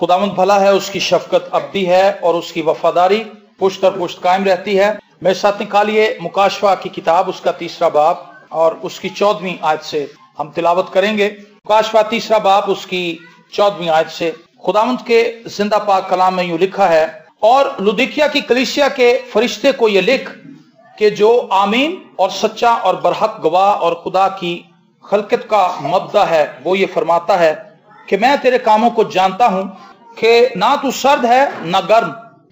खुदावंद भला है, उसकी शफकत अब भी है और उसकी वफादारी पुश्त और पुश्त कायम रहती है। मेरे साथ निकालिए मुकाशवा की किताब, उसका 3रा बाब और उसकी 14वीं आयत से हम तिलावत करेंगे। मुकाशवा 3रा बाब उसकी 14वीं आयत से खुदावंद के जिंदा पाक कलाम में यूं लिखा है, और लुदिकिया की कलीसिया के फरिश्ते को यह लिख कि जो आमीन और सच्चा और बरहक गवाह और खुदा की खलकत का मबदा है, वो ये फरमाता है कि मैं तेरे कामों को जानता हूं कि ना तू सर्द है ना गर्म।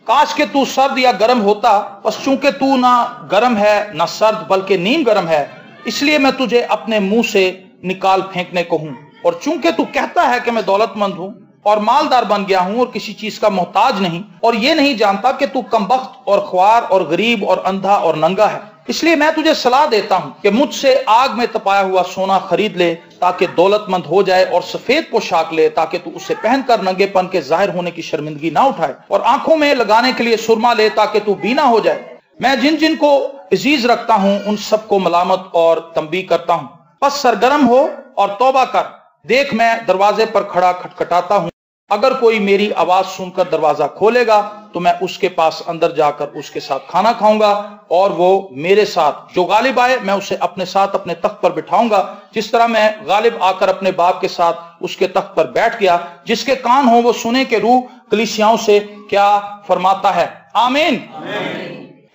काश के तू सर्द या गर्म होता, बस चूंकि तू ना गर्म है ना सर्द बल्कि नीम गर्म है, इसलिए मैं तुझे अपने मुंह से निकाल फेंकने को हूं। और चूंकि तू कहता है कि मैं दौलतमंद हूं और मालदार बन गया हूं और किसी चीज का मोहताज नहीं, और ये नहीं जानता कि तू कमबख्त और ख्वार और गरीब और अंधा और नंगा है, इसलिए मैं तुझे सलाह देता हूं कि मुझसे आग में तपाया हुआ सोना खरीद ले ताकि दौलतमंद हो जाए, और सफेद पोशाक ले ताकि तू उसे पहनकर नंगेपन के जाहिर होने की शर्मिंदगी ना उठाए, और आंखों में लगाने के लिए सुरमा ले ताकि तू बीना हो जाए। मैं जिन जिन को अजीज रखता हूं उन सबको मलामत और तंबीह करता हूं। बस सरगर्म हो और तौबा कर। देख, मैं दरवाजे पर खड़ा खटखटाता हूं, अगर कोई मेरी आवाज सुनकर दरवाजा खोलेगा तो मैं उसके पास अंदर जाकर उसके साथ खाना खाऊंगा और वो मेरे साथ। जो गालिब आए मैं उसे अपने साथ अपने तख्त पर बिठाऊंगा, जिस तरह मैं गालिब आकर अपने बाप के साथ उसके तख्त पर बैठ गया। जिसके कान हो वो सुने कि रूह कलीसियाओं से क्या फरमाता है। आमीन।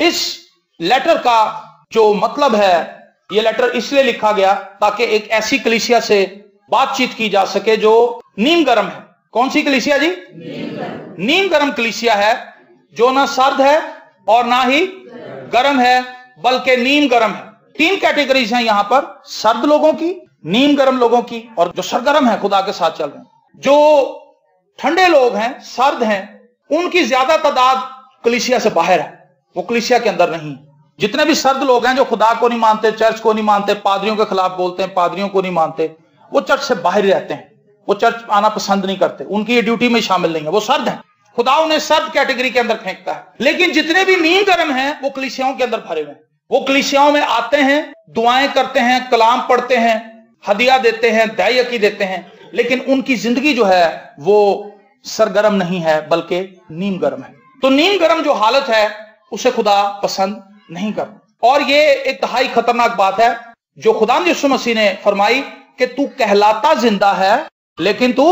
इस लेटर का जो मतलब है, ये लेटर इसलिए लिखा गया ताकि एक ऐसी कलीसिया से बातचीत की जा सके जो नीम गर्म है। कौन सी कलीसिया जी? नीम गर्म कलीसिया है, जो ना सर्द है और ना ही गर्म है बल्कि नीम गर्म है। 3 कैटेगरीज हैं यहां पर, सर्द लोगों की, नीम गर्म लोगों की, और जो सरगर्म है खुदा के साथ चल रहे हैं। जो ठंडे लोग हैं, सर्द हैं, उनकी ज्यादा तादाद कलीसिया से बाहर है, वो कलीसिया के अंदर नहीं। जितने भी सर्द लोग हैं जो खुदा को नहीं मानते, चर्च को नहीं मानते, पादरियों के खिलाफ बोलते हैं, पादरियों को नहीं मानते, वो चर्च से बाहर रहते हैं, वो चर्च आना पसंद नहीं करते, उनकी ये ड्यूटी में शामिल नहीं है, वो सर्द हैं। खुदा उन्हें सर्द कैटेगरी के अंदर फेंकता है। लेकिन जितने भी नीम गर्म हैं वो कलीसियाओं के अंदर भरे हुए हैं। वो कलीसियाओं में आते हैं, दुआएं करते हैं, कलाम पढ़ते हैं, हदिया देते हैं, दायकी देते हैं, लेकिन उनकी जिंदगी जो है वो सरगर्म नहीं है बल्कि नीम गर्म है। तो नीम गर्म जो हालत है उसे खुदा पसंद नहीं करता। और ये एक तहाई खतरनाक बात है जो खुदा यीशु मसीह ने फरमाई कि तू कहलाता जिंदा है लेकिन तू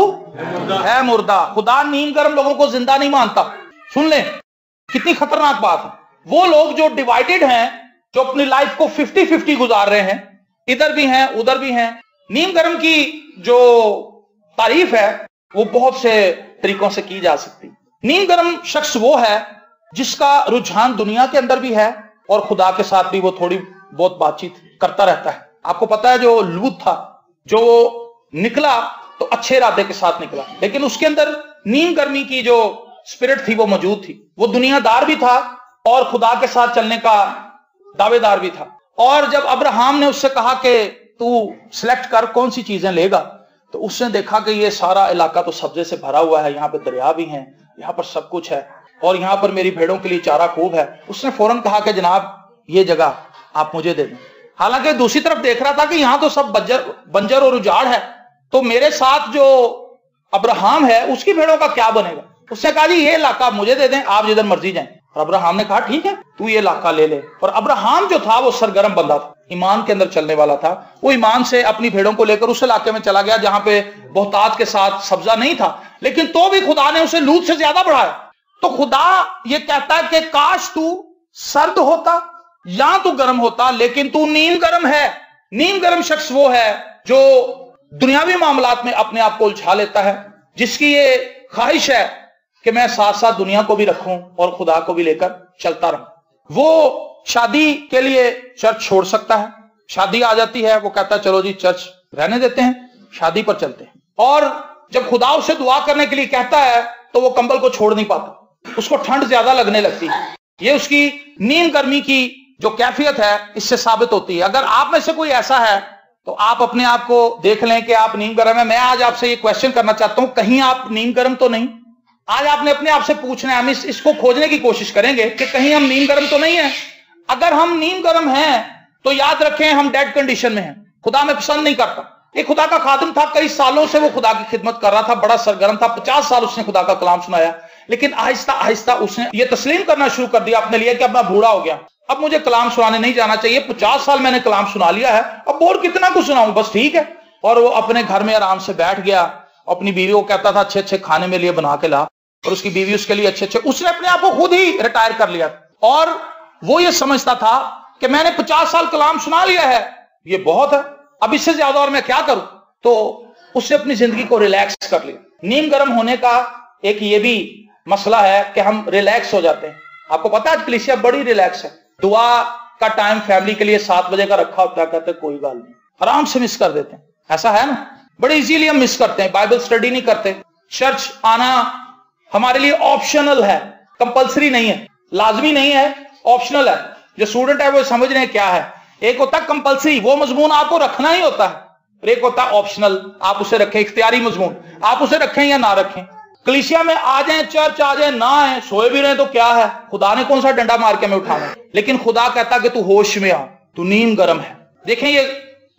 है मुर्दा। खुदा नीम गर्म लोगों को जिंदा नहीं मानता। सुन ले, कितनी खतरनाक बात है। वो लोग जो डिवाइडेड हैं, जो अपनी लाइफ को 50-50 गुजार रहे हैं, इधर भी हैं उधर भी हैं। नीम गर्म की जो तारीफ है वो बहुत से तरीकों से की जा सकती। नीम गर्म शख्स वो है जिसका रुझान दुनिया के अंदर भी है और खुदा के साथ भी वो थोड़ी बहुत बातचीत करता रहता है। आपको पता है जो लूत था, जो निकला तो अच्छे इरादे के साथ निकला, लेकिन उसके अंदर नीम गर्मी की जो स्पिरिट थी वो मौजूद थी। वो दुनियादार भी था और खुदा के साथ चलने का दावेदार भी था। और जब अब्राहम ने उससे कहा कि तू सिलेक्ट कर कौन सी चीजें लेगा, तो उसने देखा कि ये सारा इलाका तो सब्जे से भरा हुआ है, यहाँ पे दरिया भी हैं, यहाँ पर सब कुछ है और यहाँ पर मेरी भेड़ों के लिए चारा खूब है। उसने फौरन कहा कि जनाब ये जगह आप मुझे दे दें। हालांकि दूसरी तरफ देख रहा था कि यहाँ तो सब बंजर और उजाड़ है, तो मेरे साथ जो अब्राहम है उसकी भेड़ों का क्या बनेगा। उसने कहा जी ये इलाका मुझे दे दें, आप जिधर मर्जी जाएं। और अब्राहम ने कहा ठीक है तू ये इलाका ले ले। और अब्राहम जो था वो सरगर्म बंदा था, ईमान के अंदर चलने वाला था। वो ईमान से अपनी भेड़ों को लेकर उस इलाके में चला गया जहां पे बहुतात के साथ सब्जा नहीं था, लेकिन तो भी खुदा ने उसे लूत से ज्यादा बढ़ाया। तो खुदा ये कहता है कि काश तू सर्द होता या तू गर्म होता, लेकिन तू नीम गर्म है। नीम गर्म शख्स वो है जो दुनियावी मामलात में अपने आप को उलझा लेता है, जिसकी ये ख्वाहिश है कि मैं साथ साथ दुनिया को भी रखूं और खुदा को भी लेकर चलता रहूं। वो शादी के लिए चर्च छोड़ सकता है, शादी आ जाती है वो कहता है चलो जी चर्च रहने देते हैं, शादी पर चलते हैं। और जब खुदा उसे दुआ करने के लिए कहता है तो वो कंबल को छोड़ नहीं पाता, उसको ठंड ज्यादा लगने लगती है। ये उसकी नीम गर्मी की जो कैफियत है इससे साबित होती है। अगर आप में से कोई ऐसा है तो आप अपने आप को देख लें कि आप नीम गर्म है। मैं आज आपसे ये क्वेश्चन करना चाहता हूं, कहीं आप नीम गर्म तो नहीं? आज आपने अपने आप से पूछना है, हम इसको खोजने की कोशिश करेंगे कि कहीं हम नीम गर्म तो नहीं है। अगर हम नीम गर्म हैं तो याद रखें हम डेड कंडीशन में हैं, खुदा में पसंद नहीं करता। एक खुदा का खादिम था, कई सालों से वो खुदा की खिदमत कर रहा था, बड़ा सरगर्म था, 50 साल उसने खुदा का कलाम सुनाया। लेकिन आहिस्ता आहिस्ता उसने ये तस्लीम करना शुरू कर दिया अपने लिए कि अब मैं बूढ़ा हो गया, अब मुझे कलाम सुनाने नहीं जाना चाहिए, 50 साल मैंने कलाम सुना लिया है, अब और कितना कुछ सुनाऊं, बस ठीक है। और वो अपने घर में आराम से बैठ गया, अपनी बीवी को कहता था अच्छे अच्छे खाने मेरे लिए बना के ला, और उसकी बीवी उसके लिए अच्छे अच्छे, उसने अपने आप को खुद ही रिटायर कर लिया। और वो ये समझता था कि मैंने 50 साल कलाम सुना लिया है, ये बहुत है, अब इससे ज्यादा और मैं क्या करूं। तो उसने अपनी जिंदगी को रिलैक्स कर लिया। नीम गर्म होने का एक ये भी मसला है कि हम रिलैक्स हो जाते हैं। आपको पता है आज कलीसिया बड़ी रिलैक्स है, दुआ का टाइम फैमिली के लिए 7 बजे का रखा होता है, कहते कोई बात नहीं, आराम से मिस कर देते हैं, ऐसा है ना, बड़े इजीली हम मिस करते हैं। बाइबल स्टडी नहीं करते, चर्च आना हमारे लिए ऑप्शनल है, कंपलसरी नहीं है, लाजमी नहीं है, ऑप्शनल है। जो स्टूडेंट है वो समझ रहे हैं क्या है। एक होता है कंपलसरी, वो मजमून आपको रखना ही होता है, और एक होता है ऑप्शनल, आप उसे रखें, इख्तियारी मजमून, आप उसे रखें या ना रखें। कलीसिया में आ जाए, चर्च आ जाए, ना आए, सोए भी रहे तो क्या है, खुदा ने कौन सा डंडा मार के हमें उठाना। लेकिन खुदा कहता कि तू होश में आ, तू नीम गर्म है। देखें ये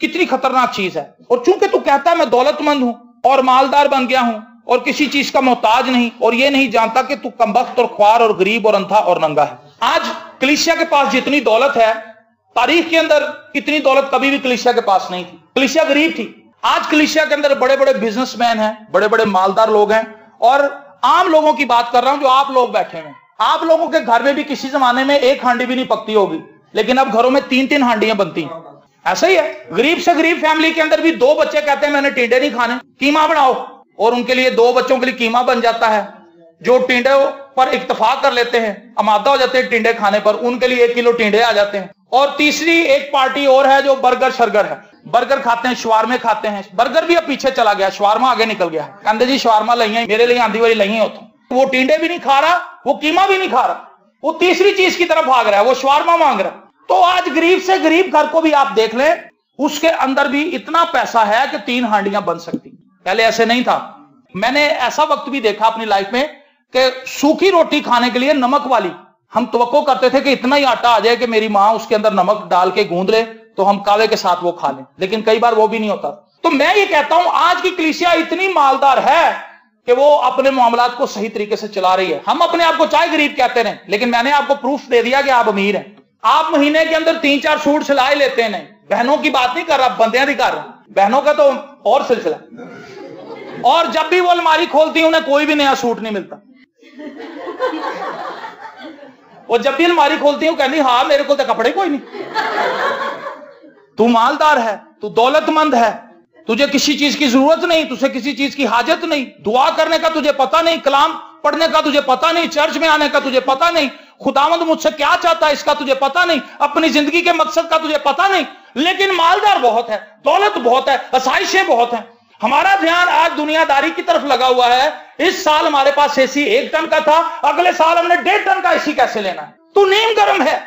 कितनी खतरनाक चीज है। और चूंकि तू कहता है मैं दौलतमंद हूं और मालदार बन गया हूं और किसी चीज का मोहताज नहीं, और ये नहीं जानता कि तू कमबख्त और ख्वार और गरीब और अंधा और नंगा है। आज कलीसिया के पास जितनी दौलत है, तारीख के अंदर इतनी दौलत कभी भी कलीसिया के पास नहीं थी। कलीसिया गरीब थी। आज कलीसिया के अंदर बड़े बड़े बिजनेसमैन हैं, बड़े बड़े मालदार लोग हैं, और आम लोगों की बात कर रहा हूं जो आप लोग बैठे हैं। आप लोगों के घर में भी किसी जमाने में एक हांडी भी नहीं पकती होगी, लेकिन अब घरों में 3-3 हांडियां बनती हैं। ऐसा ही है, गरीब से गरीब फैमिली के अंदर भी 2 बच्चे कहते हैं मैंने टिंडे नहीं खाने, कीमा बनाओ, और उनके लिए 2 बच्चों के लिए कीमा बन जाता है। जो टिंडे पर इत्तेफाक कर लेते हैं, आमादा हो जाते हैं टिंडे खाने पर, उनके लिए 1 किलो टिंडे आ जाते हैं। और तीसरी एक पार्टी और है जो बर्गर शर्गर है, बर्गर खाते हैं, शवारमे खाते हैं। बर्गर भी अब पीछे चला गया, शवारमा आगे निकल गया है। कहते जी शवारमा लई, मेरे लिए आंधी वाली लई होता, वो टिंडे भी नहीं खा रहा, वो कीमा भी नहीं खा रहा, वो तीसरी चीज की तरफ भाग रहा है, वो शवारमा मांग रहा है। तो आज गरीब से गरीब घर को भी आप देख लें, उसके अंदर भी इतना पैसा है कि 3 हांडियां बन सकती। पहले ऐसे नहीं था। मैंने ऐसा वक्त भी देखा अपनी लाइफ में कि सूखी रोटी खाने के लिए नमक वाली हम तवक्को करते थे कि इतना ही आटा आ जाए कि मेरी मां उसके अंदर नमक डाल के गूंद ले तो हम कावे के साथ वो खा लें, लेकिन कई बार वो भी नहीं होता। तो मैं ये कहता हूं आज की कलीसिया इतनी मालदार है कि वो अपने मामलात को सही तरीके से चला रही है। हम अपने आप को चाहे गरीब कहते रहे, लेकिन मैंने आपको प्रूफ दे दिया कि आप अमीर हैं। आप महीने के अंदर 3-4 सूट सिलाई लेते हैं। नहीं, बहनों की बात नहीं कर रहा, बंदियां नहीं कर रहा, बहनों का तो और सिलसिला। और जब भी वो अलमारी खोलती है उन्हें कोई भी नया सूट नहीं मिलता। वो जब भी अलमारी खोलती हूं कहनी हाँ मेरे को तो कपड़े कोई नहीं। तू मालदार है, तू दौलतमंद है, तुझे किसी चीज की जरूरत नहीं, तुझे किसी चीज की हाजत नहीं, दुआ करने का तुझे पता नहीं, कलाम पढ़ने का तुझे पता नहीं, चर्च में आने का तुझे पता नहीं, खुदावंद मुझसे क्या चाहता है इसका तुझे पता नहीं, अपनी जिंदगी के मकसद का तुझे पता नहीं, लेकिन मालदार बहुत है, दौलत बहुत है, आसाइशें बहुत हैं। हमारा ध्यान आज दुनियादारी की तरफ लगा हुआ है। इस साल हमारे पास एसी 1 टन का था, अगले साल हमने 1.5 टन का एसी कैसे लेना है। तू नीम गर्म है,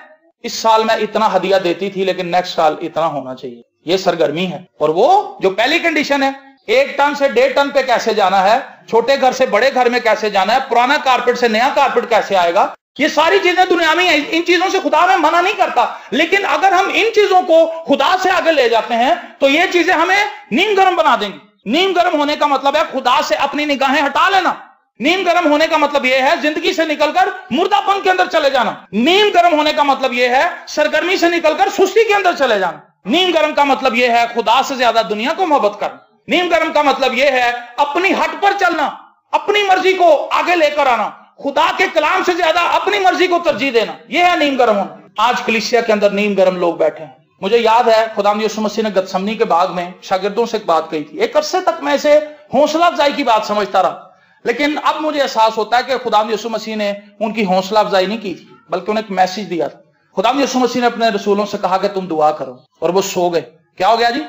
इस साल मैं इतना हदिया देती थी लेकिन नेक्स्ट साल इतना होना चाहिए। ये सरगर्मी है। और वो जो पहली कंडीशन है 1 टन से 1.5 टन पे कैसे जाना है, छोटे घर से बड़े घर में कैसे जाना है, पुराना कारपेट से नया कारपेट कैसे आएगा, ये सारी चीजें दुनियावी हैं। इन चीजों से खुदा हमें मना नहीं करता, लेकिन अगर हम इन चीजों को खुदा से आगे ले जाते हैं तो ये चीजें हमें नीम गर्म बना देंगी। नीम गर्म होने का मतलब है खुदा से अपनी निगाहें हटा लेना। नीम गर्म होने का मतलब यह है जिंदगी से निकलकर मुर्दापन के अंदर चले जाना। नीम गर्म होने का मतलब यह है सरगर्मी से निकलकर सुस्ती के अंदर चले जाना। नीम गर्म का मतलब यह है खुदा से ज्यादा दुनिया को मोहब्बत करना। नीम गर्म का मतलब यह है अपनी हट पर चलना, अपनी मर्जी को आगे लेकर आना, खुदा के कलाम से ज्यादा अपनी मर्जी को तरजीह देना। यह है नीम गर्म होना। आज कलीसिया के अंदर नीम गर्म लोग बैठे हैं। मुझे याद है खुदावंद यीशु मसीह ने गतसमनी के बाग में शागिर्दों से एक बात कही थी। एक अरसे तक मैं इसे हौसला अफजाई की बात समझता रहा, लेकिन अब मुझे एहसास होता है कि खुदावंद यीशु मसीह ने उनकी हौसला अफजाई नहीं की थी, बल्कि उन्हें एक मैसेज दिया था। खुदावंद यीशु मसीह ने अपने रसूलों से कहा कि तुम दुआ करो, और वो सो गए। क्या हो गया जी?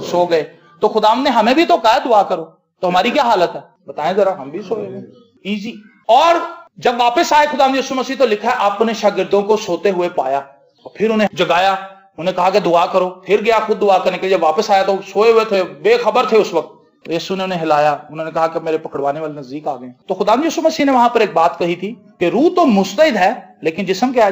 सो गए। तो खुदावंद ने हमें भी तो कहा दुआ करो, तो हमारी क्या हालत है बताएं जरा, हम भी सोए हुए। इजी। और जब वापस आए खुदावंद यीशु मसीह तो लिखा है अपने शागिर्दों को सोते हुए पाया और फिर उन्हें जगाया, उन्हें कहा कि दुआ करो। फिर गया खुद दुआ करने के लिए। जब वापस आया तो सोए हुए थे, बेखबर थे उस वक्त। तो यीशु ने उन्हें हिलाया, उन्होंने कहा कि मेरे पकड़वाने वाले नजदीक आ गए। तो खुदावंद यीशु मसीह ने वहां पर एक बात कही थी कि रूह तो मुस्तैद है लेकिन जिस्म क्या है।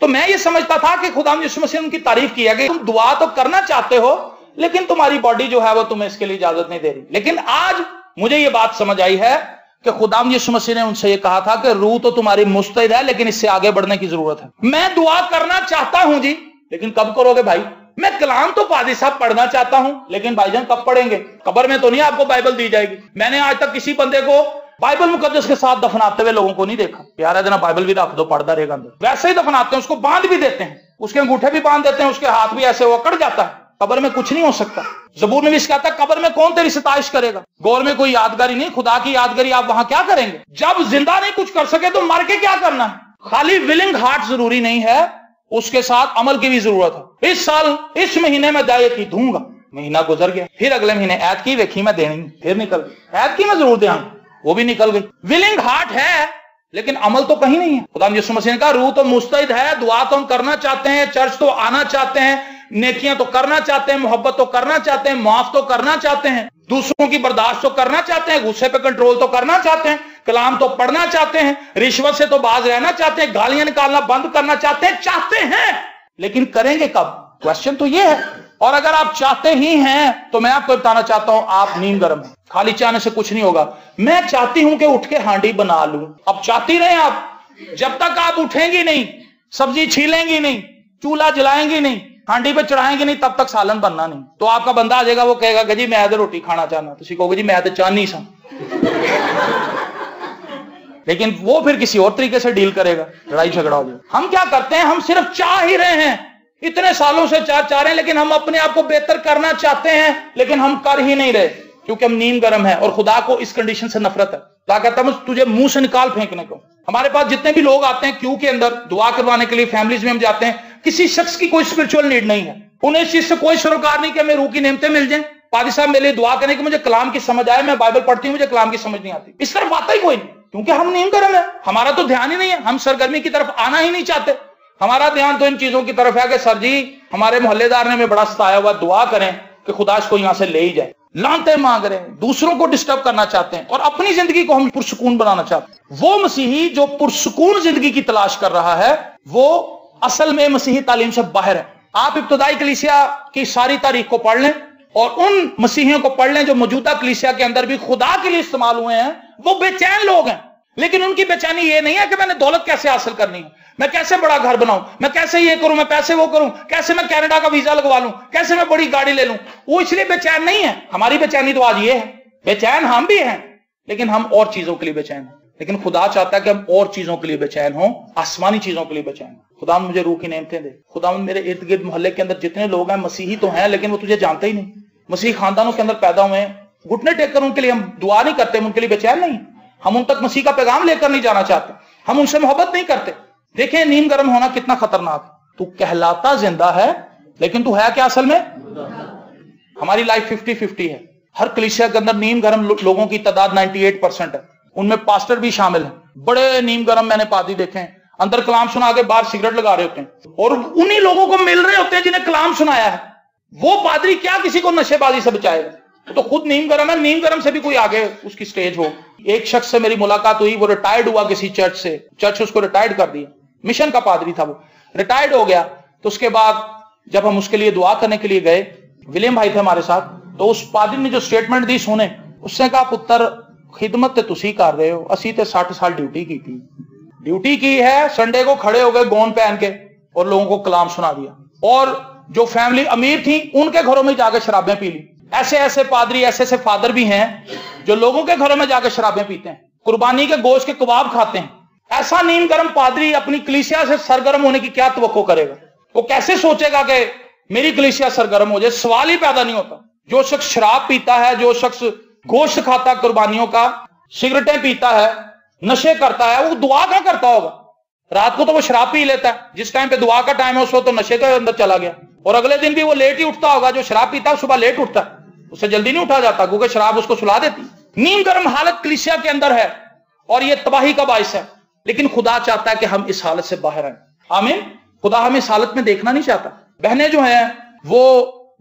तो मैं ये समझता था कि खुदावंद यीशु मसीह ने उनकी तारीफ की है कि तुम दुआ तो करना चाहते हो लेकिन तुम्हारी बॉडी जो है वो तुम्हें इसके लिए इजाजत नहीं दे रही। लेकिन आज मुझे ये बात समझ आई है कि खुदाम यीशु मसीह ने उनसे ये कहा था कि रूह तो तुम्हारी मुस्तैद है, लेकिन इससे आगे बढ़ने की जरूरत है। मैं दुआ करना चाहता हूं जी, लेकिन कब करोगे भाई? मैं कलाम तो पादी साहब पढ़ना चाहता हूं, लेकिन भाईजान कब पढ़ेंगे? कब्र में तो नहीं आपको बाइबल दी जाएगी। मैंने आज तक किसी बंदे को बाइबल मुकद्दस के साथ दफनाते हुए लोगों को नहीं देखा। यार इतना बाइबल भी रख दो, पढ़ता रहेगा अंदर। वैसे ही दफनाते हैं, उसको बांध भी देते हैं, उसके अंगूठे भी बांध देते हैं, उसके हाथ भी ऐसे वो अकड़ जाता है। कब्र में कुछ नहीं हो सकता। ज़बूर में भी कहता है कब्र में कौन तेरी सिताइश करेगा? गौर में कोई यादगारी नहीं, खुदा की यादगारी आप वहां क्या करेंगे? जब जिंदा नहीं कुछ कर सके तो मर के क्या करना है? खाली विलिंग हार्ट जरूरी नहीं है, उसके साथ अमल की भी जरूरत है। इस साल इस महीने में दायत की दूंगा, महीना गुजर गया, फिर अगले महीने ऐद की वेखी मैं देनी, फिर निकल गई। ऐद की मैं जरूर दे, वो भी निकल गई। विलिंग हार्ट है लेकिन अमल तो कहीं नहीं है। खुदा यीशु मसीह ने कहा रूह तो मुस्तैद है, दुआ तो हम करना चाहते हैं, चर्च तो आना चाहते हैं, नेकियां तो करना चाहते हैं, मोहब्बत तो करना चाहते हैं, माफ तो करना चाहते हैं, दूसरों की बर्दाश्त तो करना चाहते हैं, गुस्से पे कंट्रोल तो करना चाहते हैं, कलाम तो पढ़ना चाहते हैं, रिश्वत से तो बाज रहना चाहते हैं, गालियां निकालना बंद करना चाहते हैं, लेकिन करेंगे कब? क्वेश्चन तो ये है। और अगर आप चाहते ही हैं तो मैं आपको बताना चाहता हूं, आप नीम गर्म है, खाली चाहने से कुछ नहीं होगा। मैं चाहती हूं कि उठ के हांडी बना लूं, अब चाहती रहे आप, जब तक आप उठेंगी नहीं, सब्जी छीलेंगी नहीं, चूल्हा जलाएंगी नहीं, हांडी पे चढ़ाएंगे नहीं, तब तक सालन बनना नहीं। तो आपका बंदा आ जाएगा, वो कहेगा कि जी मैं तो रोटी खाना चाहना, तुसी कहोगे जी मैं तो चाहनी सा, लेकिन वो फिर किसी और तरीके से डील करेगा, लड़ाई झगड़ा हो जाएगा। हम क्या करते हैं, हम सिर्फ चाह ही रहे हैं, इतने सालों से चाह रहे हैं, लेकिन हम अपने आप को बेहतर करना चाहते हैं, लेकिन हम कर ही नहीं रहे क्योंकि हम नीम गर्म है। और खुदा को इस कंडीशन से नफरत है। खुदा कहता है तुझे मुंह से निकाल फेंकने को। हमारे पास जितने भी लोग आते हैं क्यू के अंदर दुआ करवाने के लिए, फैमिलीज में हम जाते हैं, किसी शख्स की कोई स्पिरिचुअल नीड नहीं है, उन्हें इस चीज से कोई सरोकार नहीं कि हमें रूह की नेमतें मिल जाएं। पादी साहब मेरे लिए दुआ करें कि मुझे कलाम की समझ आए, मैं बाइबल पढ़ती हूँ, मुझे कलाम की समझ नहीं आती, इस तरफ आता ही कोई नहीं, क्योंकि हम नीम गर्म है, हमारा तो ध्यान ही नहीं है, हम सरगर्मी की तरफ आना ही नहीं चाहते। हमारा ध्यान तो इन चीजों की तरफ है कि सर जी हमारे मोहल्लेदार ने हमें बड़ा सताया हुआ, दुआ करें कि खुदा इसको यहां से ले ही जाए। लानते मांग रहे हैं, दूसरों को डिस्टर्ब करना चाहते हैं और अपनी जिंदगी को हम पुरसुकून बनाना चाहते हैं। वो मसीही जो पुरसुकून जिंदगी की तलाश कर रहा है वो असल में मसीही तालीम से बाहर है। आप इब्तदाई कलीसिया की सारी तारीख को पढ़ लें और उन मसीहियों को पढ़ लें जो मौजूदा कलीसिया के अंदर भी खुदा के लिए इस्तेमाल हुए हैं, वो बेचैन लोग हैं। लेकिन उनकी बेचैनी ये नहीं है कि मैंने दौलत कैसे हासिल करनी है, मैं कैसे बड़ा घर बनाऊं, मैं कैसे ये करूं, मैं पैसे वो करूं, कैसे मैं कनाडा का वीजा लगवा लूं, कैसे मैं बड़ी गाड़ी ले लूं। वो इसलिए बेचैन नहीं है। हमारी बेचैनी तो आज ये है, बेचैन हम भी हैं, लेकिन हम और चीजों के लिए बेचैन हैं। लेकिन खुदा चाहता है कि हम और चीजों के लिए बेचैन हों, आसमानी चीजों के लिए बेचैन हों। खुदा मुझे रूह की नेमतें दे। खुदा मेरे इर्द गिर्द मोहल्ले के अंदर जितने लोग हैं मसीही तो हैं, लेकिन वो तुझे जानते ही नहीं। मसीही खानदानों के अंदर पैदा हुए हैं, घुटने टेक कर उनके लिए हम दुआ नहीं करते, उनके लिए बेचैन नहीं, हम उन तक मसीह का पैगाम लेकर नहीं जाना चाहते, हम उनसे मोहब्बत नहीं करते। देखें नीम गर्म होना कितना खतरनाक है। तू कहलाता जिंदा है लेकिन तू है क्या असल में? हमारी लाइफ 50-50 है। हर कलीसिया के अंदर नीम गर्म लोगों की तादाद 98% है, उनमें पास्टर भी शामिल है। बड़े नीम गर्म मैंने पादी देखे हैं, अंदर कलाम सुना के बाहर सिगरेट लगा रहे होते हैं और उन्हीं लोगों को मिल रहे होते हैं जिन्हें कलाम सुनाया है। वो पादरी क्या किसी को नशेबाजी से बचाएगा? तो खुद नीम गर्म है, नीम गर्म से भी कोई आगे उसकी स्टेज हो। एक शख्स से मेरी मुलाकात हुई, वो रिटायर्ड हुआ किसी चर्च से, चर्च उसको रिटायर्ड कर दिया, मिशन का पादरी था, वो रिटायर्ड हो गया। तो उसके बाद जब हम उसके लिए दुआ करने के लिए गए, विलियम भाई थे हमारे साथ, तो उस पादरी ने जो स्टेटमेंट दी सुने, उसने कहा पुत्र खिदमत ते तुसी कर रहे हो, असी ते 60 साल ड्यूटी की है। संडे को खड़े हो गए गौन पहन के और लोगों को कलाम सुना दिया। और जो फैमिली अमीर थी उनके घरों में जाकर शराबें पी ली। ऐसे ऐसे पादरी, ऐसे ऐसे फादर भी हैं जो लोगों के घरों में जाकर शराबें पीते हैं, कुर्बानी के गोश्त के कबाब खाते हैं। ऐसा नीम गर्म पादरी अपनी कलीसिया से सरगर्म होने की क्या तवक्को करेगा? वो कैसे सोचेगा कि मेरी कलीसिया सरगर्म हो जाए? सवाल ही पैदा नहीं होता। जो शख्स शराब पीता है, जो शख्स गोश्त खाता है कुर्बानियों का, सिगरेटें पीता है, नशे करता है, वो दुआ क्या करता होगा? रात को तो वो शराब पी लेता है, जिस टाइम पे दुआ का टाइम है उस वक्त तो नशे के अंदर चला गया, और अगले दिन भी वो लेट ही उठता होगा। जो शराब पीता है सुबह लेट उठता है, उससे जल्दी नहीं उठा जाता क्योंकि शराब उसको सुला देती। नीम गर्म हालत कलीसिया के अंदर है और ये तबाही का बाइस है। लेकिन खुदा चाहता है कि हम इस हालत से बाहर आए। आमीन। खुदा हमें इस हालत में देखना नहीं चाहता। बहनें जो हैं वो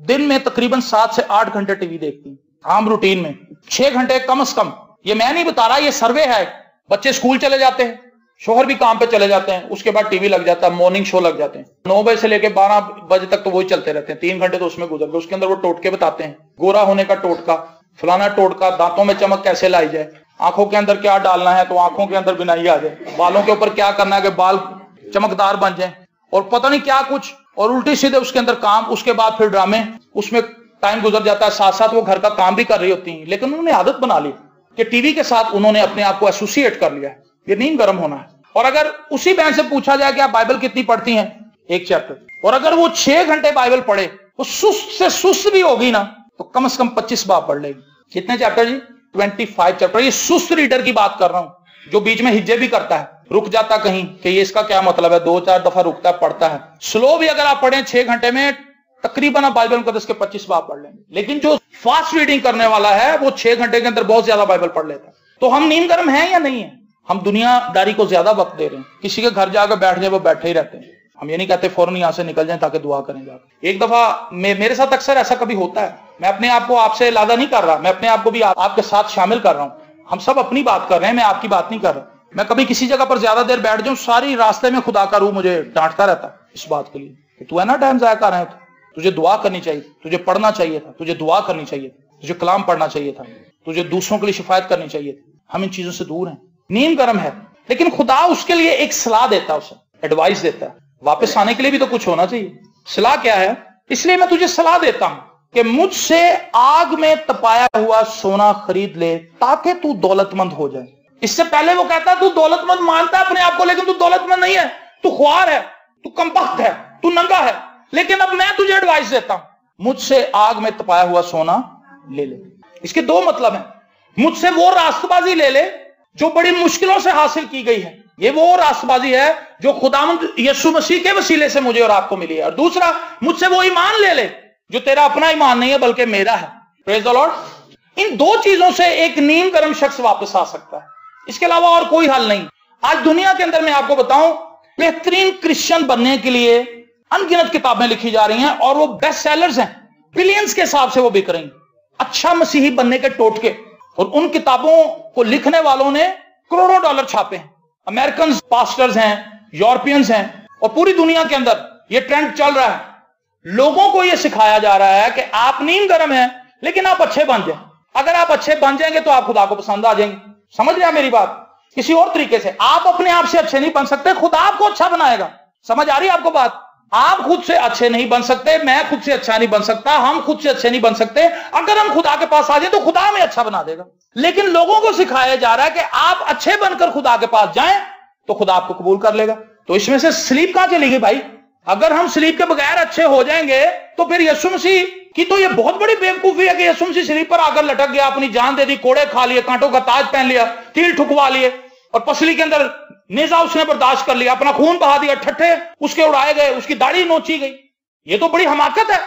दिन में तकरीबन 7 से 8 घंटे टीवी देखती हैं, आम रूटीन में 6 घंटे कम से कम। ये मैं नहीं बता रहा, ये सर्वे है। बच्चे स्कूल चले जाते हैं, शोहर भी काम पे चले जाते हैं, उसके बाद टीवी लग जाता है, मॉर्निंग शो लग जाते हैं, 9 बजे से लेकर 12 बजे तक तो वही चलते रहते हैं, 3 घंटे तो उसमें गुजर गए। उसके अंदर वो टोटके बताते हैं, गोरा होने का टोटका, फलाना टोटका, दांतों में चमक कैसे लाई जाए, आंखों के अंदर क्या डालना है तो आंखों के अंदर बिनाई आ जाए, बालों के ऊपर क्या करना है कि बाल चमकदार बन जाए, और पता नहीं क्या कुछ, और उल्टे सीधे उसके अंदर काम। उसके बाद फिर ड्रामे, उसमें टाइम गुजर जाता है, साथ साथ वो घर का काम भी कर रही होती हैं, लेकिन उन्होंने आदत बना ली कि टीवी के साथ उन्होंने अपने आप को एसोसिएट कर लिया है। ये नींद गर्म होना है। और अगर उसी बहन से पूछा जाए कि आप बाइबल कितनी पढ़ती हैं, 1 चैप्टर, और अगर वो 6 घंटे बाइबल पढ़े, वो सुस्त से सुस्त भी होगी ना तो कम से कम 25 बार पढ़ लेगी। कितने चैप्टर जी? 25 चैप्टर। ये सुस्त रीडर की बात कर रहा हूं, जो बीच में हिज्जे भी करता है, रुक जाता कहीं कि ये इसका क्या मतलब है, 2-4 दफा रुकता है, पढ़ता है। स्लो भी अगर आप पढ़ें 6 घंटे में तकरीबन आप बाइबल मुकद्दस के 25 बार पढ़ लेंगे। लेकिन जो फास्ट रीडिंग करने वाला है वो 6 घंटे के अंदर बहुत ज्यादा बाइबल पढ़ लेता है। तो हम नींद गर्म हैं या नहीं है? हम दुनियादारी को ज्यादा वक्त दे रहे हैं। किसी के घर जाकर बैठ जाए वो बैठे ही रहते हैं। हम ये नहीं कहते फौरन यहां से निकल जाएं ताकि दुआ करें जाकर। एक दफा मेरे साथ अक्सर ऐसा कभी होता है, मैं अपने आप को आपसे लादा नहीं कर रहा, मैं अपने आप को भी आपके साथ शामिल कर रहा हूं। हम सब अपनी बात कर रहे हैं, मैं आपकी बात नहीं कर रहा। मैं कभी किसी जगह पर ज्यादा देर बैठ जाऊं, सारी रास्ते में खुदा का रूह मुझे डांटता रहता है इस बात के लिए कि तू है ना टाइम जाया कर रहे हो, तुझे दुआ करनी चाहिए, तुझे पढ़ना चाहिए था, तुझे दुआ करनी चाहिए थी, तुझे कलाम पढ़ना चाहिए था, तुझे दूसरों के लिए शिफायत करनी चाहिए थी। हम इन चीजों से दूर हैं। नींद गर्म है, लेकिन खुदा उसके लिए एक सलाह देता है, उसे एडवाइस देता है। वापस आने के लिए भी तो कुछ होना चाहिए। सलाह क्या है? इसलिए मैं तुझे सलाह देता हूं कि मुझसे आग में तपाया हुआ सोना खरीद ले ताकि तू दौलतमंद हो जाए। इससे पहले वो कहता है तू दौलतमंद मानता है अपने आप को, लेकिन तू दौलतमंद नहीं है, तू ख्वार है, तू कमबख्त है, तू नंगा है। लेकिन अब मैं तुझे एडवाइस देता हूं, मुझसे आग में तपाया हुआ सोना ले ले। इसके 2 मतलब हैं। मुझसे वो रास्तबाजी ले ले जो बड़ी मुश्किलों से हासिल की गई है, ये वो रास्तबाजी है जो खुदावंद यीशु मसीह के वसीले से मुझे और आपको मिली है। और दूसरा, मुझसे वो ईमान ले ले जो तेरा अपना ईमान नहीं है बल्कि मेरा है। Praise the Lord. इन 2 चीजों से एक नींद गर्म शख्स वापस आ सकता है, इसके अलावा और कोई हल नहीं। आज दुनिया के अंदर मैं आपको बताऊं, बेहतरीन क्रिश्चियन बनने के लिए अनगिनत किताबें लिखी जा रही हैं और वो बेस्ट सेलर्स हैं, बिलियंस के हिसाब से वो बिक रही हैं। अच्छा मसीही बनने के टोटके, और उन किताबों को लिखने वालों ने करोड़ों डॉलर छापे हैं। अमेरिकन पास्टर्स हैं, यूरोपियंस हैं, और पूरी दुनिया के अंदर ये ट्रेंड चल रहा है। लोगों को ये सिखाया जा रहा है कि आप नींद गर्म हैं लेकिन आप अच्छे बन जाएं। अगर आप अच्छे बन जाएंगे तो आप खुदा को पसंद आ जाएंगे। समझ रहे हैं मेरी बात? किसी और तरीके से आप अपने आप से अच्छे नहीं बन सकते, खुदा आपको अच्छा बनाएगा। समझ आ रही है आपको बात? आप खुद से अच्छे नहीं बन सकते, मैं खुद से अच्छा नहीं बन सकता, हम खुद से अच्छे नहीं बन सकते। अगर हम खुदा के पास आ जाए तो खुदा हमें अच्छा बना देगा। लेकिन लोगों को सिखाया जा रहा है कि आप अच्छे बनकर खुदा के पास जाएं तो खुदा आपको कबूल कर लेगा। तो इसमें से स्लीप कहां चली गई भाई? अगर हम स्लीप के बगैर अच्छे हो जाएंगे तो फिर यीशु मसीह की तो ये बहुत बड़ी बेवकूफी है कि यीशु मसीह स्लीप पर आकर लटक गया, अपनी जान दे दी, कोड़े खा लिए, कांटों का ताज पहन लिया, कील ठुकवा लिए, और पसली के अंदर नेजा उसने बर्दाश्त कर लिया, अपना खून बहा दिया, ठट्ठे उसके उड़ाए गए, उसकी दाढ़ी नोची गई। ये तो बड़ी हमाकत है।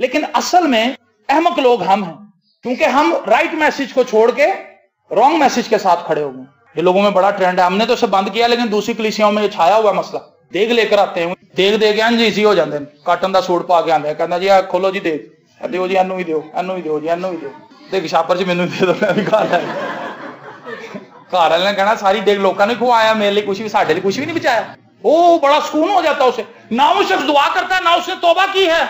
लेकिन असल में अहमक लोग हम हैं, क्योंकि हम राइट मैसेज को छोड़ के रॉन्ग मैसेज के साथ खड़े हो गए। ये लोगों में बड़ा ट्रेंड है। हमने तो इसे बंद किया, लेकिन दूसरी कलीसियाओं में ये छाया हुआ मसला। देग लेकर आते हैं, देग दे के जी हो जाते हैं, काटन का सूट पा के आते हैं, कहना जी आ खोलो जी देग, दिओ जी, एनू भी दिओ, एनू भी दिओ जी, एनू भी दिओ, देख छापर जी मैनू दे दो, मैं भी खा ला। घर वाले ने कहना सारी देग लोगों ने खुआया, मेरे लिए कुछ भी, साढ़े लिए कुछ भी नहीं बचाया। ओ बड़ा सुकून हो जाता उसे। ना वो शख्स दुआ करता है, ना उसने तौबा की है,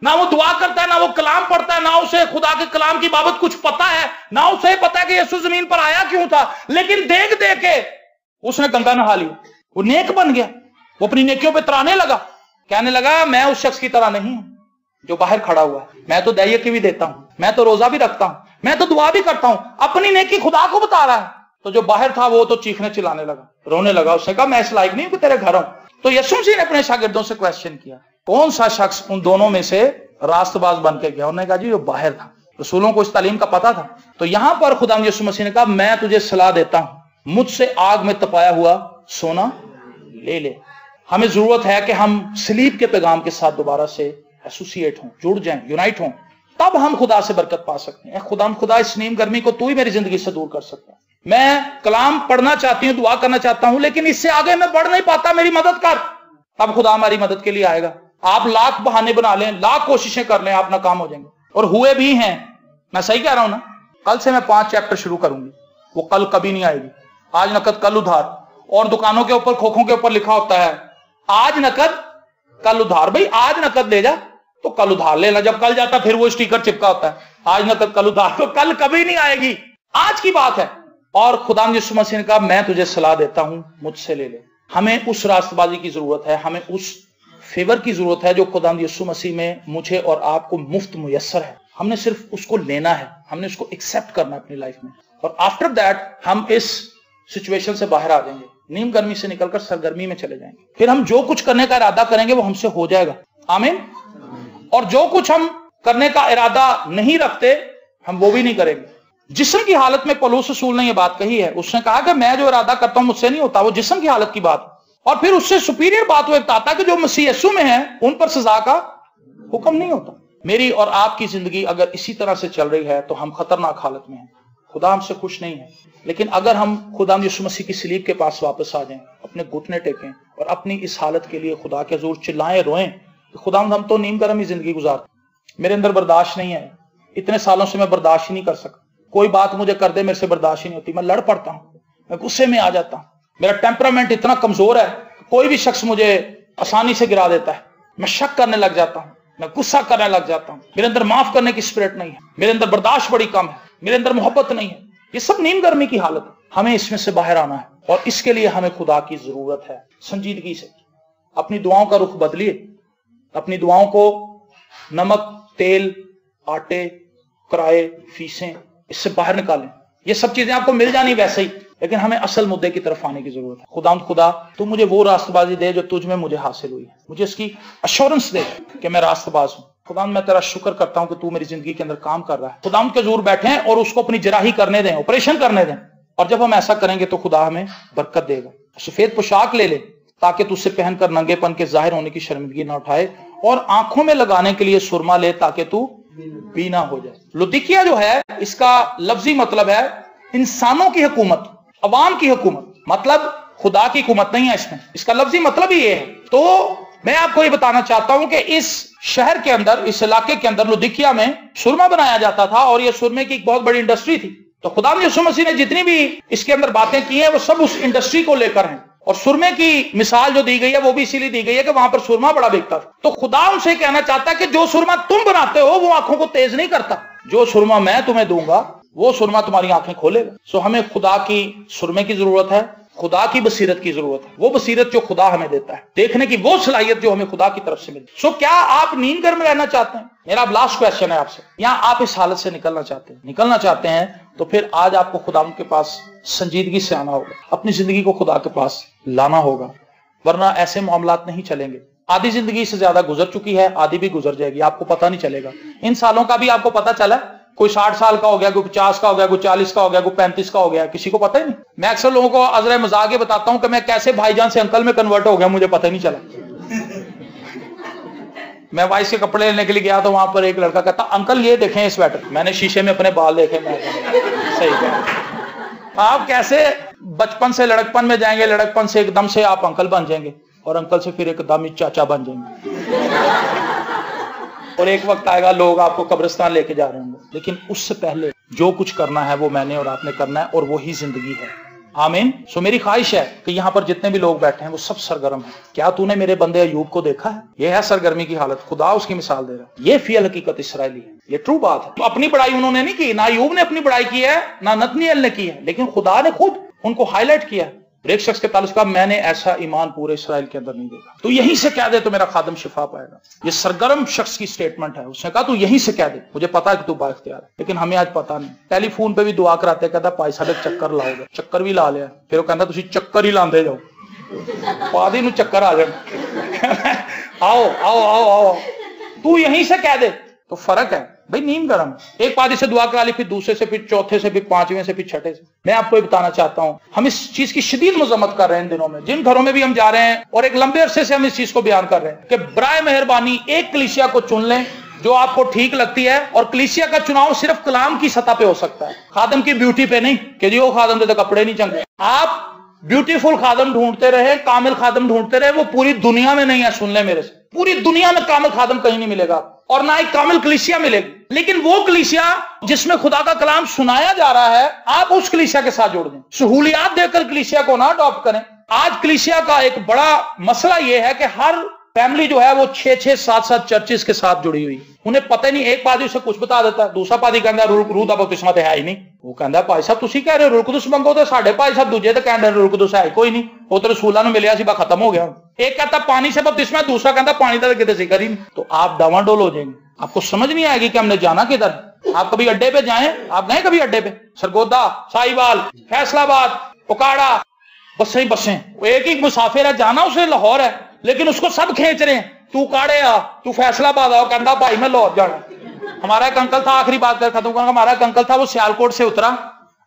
ना वो दुआ करता है, ना वो कलाम पढ़ता है, ना उसे खुदा के कलाम की बाबत कुछ पता है, ना उसे पता है कि यीशु जमीन पर आया क्यों था। लेकिन देख दे के उसने गंगा नहा ली, वो नेक बन गया, वो अपनी नेकियों पे तराने लगा, कहने लगा मैं उस शख्स की तरह नहीं हूं जो बाहर खड़ा हुआ है, मैं तो दैय्य की भी देता हूं, मैं तो रोजा भी रखता हूं, मैं तो दुआ भी करता हूं। अपनी नेकी खुदा को बता रहा है। तो जो बाहर था वो तो चीखने चिल्लाने लगा, रोने लगा। उसने कहा मैं इस लायक नहीं हूं कि तेरे घर आऊं। तो यीशु मसीह ने अपने शागिर्दों से क्वेश्चन किया, कौन सा शख्स उन दोनों में से रास्तबाज बन के गया? उन्होंने कहा जी जो बाहर था। रसूलों को इस तालीम का पता था। तो यहां पर खुदा यीशु मसीह ने कहा मैं तुझे सलाह देता हूं, मुझसे आग में तपाया हुआ सोना ले ले। हमें जरूरत है कि हम स्लीप के पैगाम के साथ दोबारा से एसोसिएट हों, जुड़ जाएं, यूनाइट हों, तब हम खुदा से बरकत पा सकते हैं। खुदा इस नीम गर्मी को तू ही मेरी जिंदगी से दूर कर सकता है। मैं कलाम पढ़ना चाहती हूं, दुआ करना चाहता हूं, लेकिन इससे आगे मैं बढ़ नहीं पाता, मेरी मदद कर। तब खुदा हमारी मदद के लिए आएगा। आप लाख बहाने बना लें, लाख कोशिशें कर लें, आप नाकाम हो जाएंगे। और हुए भी हैं। मैं सही कह रहा हूं ना? कल से मैं 5 चैप्टर शुरू करूंगी, वो कल कभी नहीं आएगी। आज नकद कल उधार, और दुकानों के ऊपर, खोखों के ऊपर लिखा होता है आज नकद कल उधार। भाई आज नकद ले जा तो कल उधार ले ला, जब कल जाता फिर वो स्टिकर चिपका होता है आज नकद कल उधार, तो कल कभी नहीं आएगी, आज की बात है। और खुदा यीशु मसीह ने कहा मैं तुझे सलाह देता हूं, मुझसे ले ले। हमें उस रास्तबाजी की जरूरत है, हमें उस फेवर की जरूरत है जो खुदा यीशु मसीह में मुझे और आपको मुफ्त मुयस्सर है। हमने सिर्फ उसको लेना है, हमने उसको एक्सेप्ट करना है अपनी लाइफ में, और आफ्टर दैट हम इस सिचुएशन से बाहर आ जाएंगे, नीम गर्मी से निकलकर सरगर्मी में चले जाएंगे। फिर हम जो कुछ करने का इरादा करेंगे वो हमसे हो जाएगा। आमीन। और जो कुछ हम करने का इरादा नहीं रखते हम वो भी नहीं करेंगे। जिस्म की हालत में पौलुस रसूल ने यह बात कही है, उसने कहा कि मैं जो इरादा करता हूं मुझसे नहीं होता, वो जिस्म की हालत की बात। और फिर उससे सुपीरियर बात वो बताता है कि जो मसीह यीशु में है उन पर सजा का हुक्म नहीं होता। मेरी और आपकी जिंदगी अगर इसी तरह से चल रही है तो हम खतरनाक हालत में हैं, खुदा हमसे खुश नहीं है। लेकिन अगर हम खुदा यीशु मसीह की सलीब के पास वापस आ जाएं, अपने घुटने टेकें और अपनी इस हालत के लिए खुदा के हुजूर चिल्लाएं, रोएं, खुदा हम तो नीम गर्म ही जिंदगी गुजार, मेरे अंदर बर्दाश्त नहीं है, इतने सालों से मैं बर्दाश्त ही नहीं कर सकता, कोई बात मुझे कर दे मेरे से बर्दाश्त ही नहीं होती, मैं लड़ पड़ता हूं, मैं गुस्से में आ जाता हूं, मेरा टेम्परामेंट इतना कमजोर है, कोई भी शख्स मुझे आसानी से गिरा देता है, मैं शक करने लग जाता हूं, मैं गुस्सा करने लग जाता हूं, मेरे अंदर माफ करने की स्पिरिट नहीं है, मेरे अंदर बर्दाश्त बड़ी कम है, मेरे अंदर मोहब्बत नहीं है। ये सब नीम गर्मी की हालत है। हमें इसमें से बाहर आना है और इसके लिए हमें खुदा की जरूरत है। संजीदगी से अपनी दुआओं का रुख बदलिए, अपनी दुआओं को नमक, तेल, आटे, किराए, फीसें, इससे बाहर निकालें। ये सब चीजें आपको मिल जानी वैसे ही, लेकिन हमें असल मुद्दे की तरफ आने की जरूरत है। खुदा तू मुझे वो रास्तबाजी दे जो तुझ में मुझे हासिल हुई है, मुझे इसकी अश्योरेंस दे कि मैं रास्तबाज हूं। खुदा मैं तेरा शुक्र करता हूं कि तू मेरी जिंदगी के अंदर काम कर रहा है। खुदा के हुजूर बैठे हैं और उसको अपनी जराही करने दें, ऑपरेशन करने दें, और जब हम ऐसा करेंगे तो खुदा हमें बरकत देगा। सफेद पोशाक ले ले ताकि तुझसे पहनकर नंगेपन के जाहिर होने की शर्मिंदगी ना उठाए, और आंखों में लगाने के लिए सुरमा ले ताकि तू बीना हो जाए। लुदिकिया जो है इसका लफ्जी मतलब है इंसानों की हुकूमत, अवाम की हुकूमत, मतलब खुदा की हुकूमत नहीं है इसमें, इसका लफ्जी मतलब ही ये है। तो मैं आपको ये बताना चाहता हूं कि इस शहर के अंदर, इस इलाके के अंदर लुदिकिया में सुरमा बनाया जाता था और ये सुरमे की एक बहुत बड़ी इंडस्ट्री थी। तो खुदा यीशु मसीह ने जितनी भी इसके अंदर बातें की हैं वो सब उस इंडस्ट्री को लेकर हैं, और सुरमे की मिसाल जो दी गई है वो भी इसीलिए दी गई है कि वहां पर सुरमा बड़ा बिकता था। तो खुदा उनसे कहना चाहता है कि जो सुरमा तुम बनाते हो वो आंखों को तेज नहीं करता, जो सुरमा मैं तुम्हें दूंगा वो सुरमा तुम्हारी आंखें खोलेगा। सो हमें खुदा की सुरमे की जरूरत है, खुदा की बसीरत की जरूरत है, वो बसीरत जो खुदा हमें देता है, देखने की वो सलाहियत जो हमें खुदा की तरफ से मिलती है। सो क्या आप नींद घर में रहना चाहते हैं? मेरा लास्ट क्वेश्चन है आपसे, या आप इस हालत से निकलना चाहते हैं तो फिर आज आपको खुदा के पास संजीदगी से आना होगा, अपनी जिंदगी को खुदा के पास लाना होगा, वरना ऐसे मामलात नहीं चलेंगे। आधी जिंदगी से ज्यादा गुजर चुकी है, आधी भी गुजर जाएगी, आपको पता नहीं चलेगा। इन सालों का भी आपको पता चला, कोई 60 साल का हो गया, कोई 50 का हो गया, कोई 40 का हो गया, कोई 35 का हो गया, किसी को पता ही नहीं। मैं अक्सर लोगों को अजर मजाक ये बताता हूं कि मैं कैसे भाईजान से अंकल में कन्वर्ट हो गया, मुझे पता ही नहीं चला। मैं वाइस के कपड़े लेने के लिए गया तो वहां पर एक लड़का कहता अंकल ये देखें ये स्वेटर, मैंने शीशे में अपने बाल देखे, मैं सही कहा। आप कैसे बचपन से लड़कपन में जाएंगे, लड़कपन से एकदम से आप अंकल बन जाएंगे, और अंकल से फिर एकदम ही चाचा बन जाएंगे, और एक वक्त आएगा लोग आपको कब्रिस्तान लेके जा रहे होंगे। लेकिन उससे पहले जो कुछ करना है वो मैंने और आपने करना है, और वही जिंदगी है। आमीन। सो मेरी ख्वाहिश है कि यहाँ पर जितने भी लोग बैठे हैं वो सब सरगर्म है। क्या तूने मेरे बंदे अयूब को देखा है? ये है सरगर्मी की हालत, खुदा उसकी मिसाल दे रहा है। ये फियल हकीकत इसराइली है, ये ट्रू बात है। तो अपनी बड़ाई उन्होंने नहीं की, ना अयूब ने अपनी बड़ाई की है, ना नतनीएल ने की है, लेकिन खुदा ने खुद उनको हाईलाइट किया है। एक शख्स के ताल्लुक का मैंने ऐसा ईमान पूरे इसराइल के अंदर नहीं देखा। तो यहीं से कह दे तो मेरा खादम शिफा पाएगा। ये सरगर्म शख्स की स्टेटमेंट है। उसने कहा तू यहीं से कह दे, मुझे पता है कि तू बाइख्तियार है, लेकिन हमें आज पता नहीं। टेलीफोन पे भी दुआ कराते, कहता भाई साहब चक्कर लाओगे, चक्कर भी ला लिया, फिर वो कहता तुसी चक्कर ही लांदे जाओ, पादी नूं चक्कर आ जाए। आओ आओ आओ आओ, तू यहीं से कह दे। तो फर्क है भाई, नींद गरम। एक पादी से दुआ करा ली, फिर दूसरे से, फिर चौथे से, फिर पांचवें से, फिर छठे से। मैं आपको ये बताना चाहता हूं, हम इस चीज की शदीद मजम्मत कर रहे हैं इन दिनों में, जिन घरों में भी हम जा रहे हैं, और एक लंबे अरसे से हम इस चीज को बयान कर रहे हैं कि बराए मेहरबानी एक कलीसिया को चुन लें जो आपको ठीक लगती है, और कलीसिया का चुनाव सिर्फ कलाम की सतह पे हो सकता है, खादम की ब्यूटी पे नहीं कि जी वो खादम दे तो कपड़े नहीं चंगे। आप ब्यूटीफुल खादम ढूंढते रहे, कामिल खादम ढूंढते रहे, वो पूरी दुनिया में नहीं है। सुन ले मेरे से, पूरी दुनिया में कामिल खादम कहीं नहीं मिलेगा, और ना ही कामिल कलीसिया मिलेगी। लेकिन वो कलीसिया जिसमें खुदा का कलाम सुनाया जा रहा है, आप उस कलीसिया के साथ जोड़ दें। सहूलियात देकर कलीसिया को ना अडॉप्ट करें, आज कलीसिया का एक बड़ा मसला यह है कि हर फैमिली जो है वो 6-6, 7-7 चर्चिस के साथ जुड़ी हुई। उन्हें पता ही नहीं, एक पादी उसे कुछ बता देता है, दूसरा पादी कहता रूह दा बपतिस्मा तो है ही नहीं। वो कहता भाई साहब तुसी कह रहे हो रूह कुदस मंगो, तो साढ़े भाई साहब दूजे तो कहते रूह कुदस है कोई नहीं, वो तो रसूलां नूं मिलिया सी, खत्म हो गया। एक कहता पानी से बपतिस्मा, दूसरा कहता पानी का कितने जिक्र ही नहीं। तो आप डावाडोल हो जाएंगे, आपको समझ नहीं आएगी कि हमने जाना किधर। आप कभी अड्डे पे जाएं, आप गए कभी अड्डे पे? सरगोदा, साहिवाल, फैसलाबाद, उकाड़ा, बसें ही बसें, एक ही मुसाफिर है, जाना उसे लाहौर है, लेकिन उसको सब खींच रहे हैं, तू काड़े आ, तू फैसलाबाद आओ, कहता भाई मैं लाहौर जाना। हमारा एक अंकल था, आखिरी बात कर खत्म करूंगा, हमारा एक अंकल था, वो सियालकोट से उतरा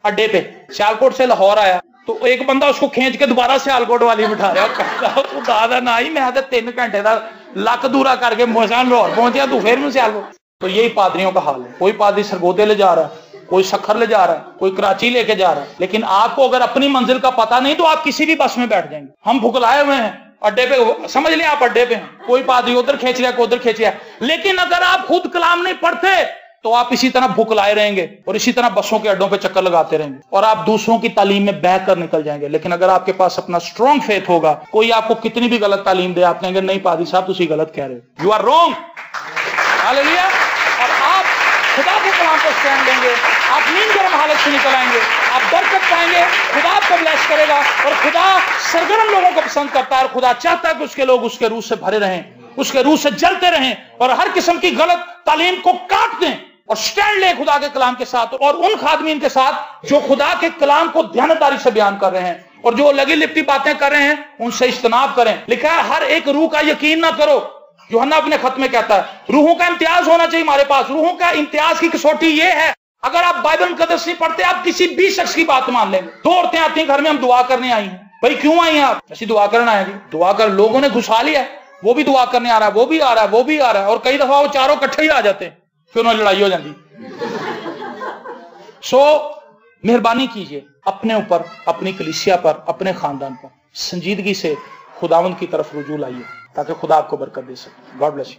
अड्डे पे, सियालकोट से लाहौर आया, तो एक बंदा उसको खींच के दोबारा सियालकोट वाली बिठा रहा, ना ही मैं 3 घंटे का लक दूरा करके लाहौर पहुंचा, तू फिर मैं सियालकोट। तो यही पादरियों का हाल है। कोई पादरी सरगोदे ले जा रहा है, कोई सखर ले जा रहा है, कोई कराची लेके जा रहा है, लेकिन आपको अगर अपनी मंजिल का पता नहीं तो आप किसी भी बस में बैठ जाएंगे। हम भुगलाए हुए हैं अड्डे पे, समझ लिया आप अड्डे पे हैं, कोई पादरी उधर खींच रहा है, कोई उधर खींच रहा है, लेकिन अगर आप खुद कलाम नहीं पढ़ते तो आप इसी तरह भुगलाए रहेंगे और इसी तरह बसों के अड्डों पे चक्कर लगाते रहेंगे और आप दूसरों की तालीम में बह कर निकल जाएंगे। लेकिन अगर आपके पास अपना स्ट्रॉन्ग फेथ होगा, कोई आपको कितनी भी गलत तालीम दे, आप कहेंगे नहीं पादरी साहब तुसी गलत कह रहे हो, यू आर रॉन्ग। हालेलुया। और आप खुदा के कलाम को स्टैंड लेंगे, आप नींद गर्म हालत से निकल आएंगे, आप बरकत पाएंगे, खुदा आपको ब्लेस करेगा। और खुदा सरगर्म लोगों को पसंद करता है और खुदा चाहता है कि उसके लोग उसके रूह से भरे रहें, उसके रूह से जलते रहें और हर किस्म की गलत तालीम को काट दें और स्टैंड ले खुदा के कलाम के साथ और उन खादमीन के साथ जो खुदा के कलाम को ध्यानदारी से बयान कर रहे हैं और जो लगी लिपटी बातें कर रहे हैं उनसे इज्तनाब करें। लिखा है हर एक रूह का यकीन ना करो, यूहन्ना अपने खत में कहता है। रूहों का इम्तियाज होना चाहिए हमारे पास। रूहों का इम्तियाज की कसौटी ये है, अगर आप बाइबल मुकद्दस नहीं पढ़ते आप किसी भी शख्स की बात मान लेंगे। 2 औरतें आती हैं घर में, हम दुआ करने आई हैं। भाई क्यों आई हैं आप? ऐसी दुआ करना है जी। दुआ कर, लोगों ने घुसा लिया है, वो भी दुआ करने आ रहा है, वो भी आ रहा है, वो भी आ रहा है, और कई दफा वो चारों इकट्ठे ही आ जाते हैं, फिर उन्हें लड़ाई हो जाती। सो मेहरबानी कीजिए अपने ऊपर, अपनी कलीसिया पर, अपने खानदान पर संजीदगी से खुदावंद की तरफ रुजू लाइए ताकि खुदा आपको बरकत दे सके। God bless you.